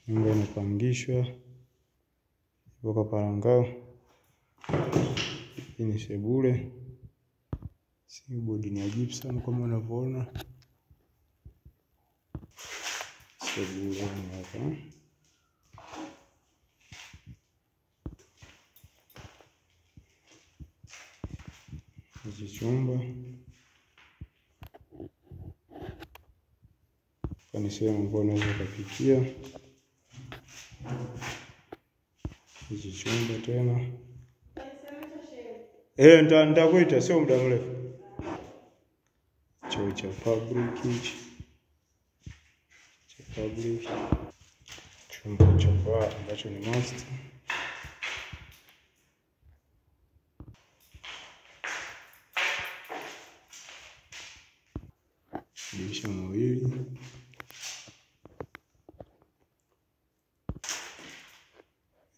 Nyumba inapangishwa kwa Parangao. Hii ni sebule. Sebule ni ya gypsum kama unavyoona. Sebule hapa. Hichi chumba ni sehemu ambayo unaweza kupikia. Hichi chumba tena. Nitakuita sio muda mrefu. Choo cha public hichi. Cha public. Chumba cha kulala ambacho ni master. Dirisha mawili.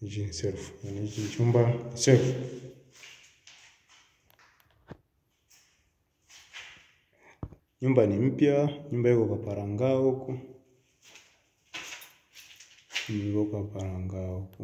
Hichi ni self. Yani hichi ni chumba self. Nyumba ni mpya, nyumba iko kwa Parangao huko. Iko kwa Parangao huko.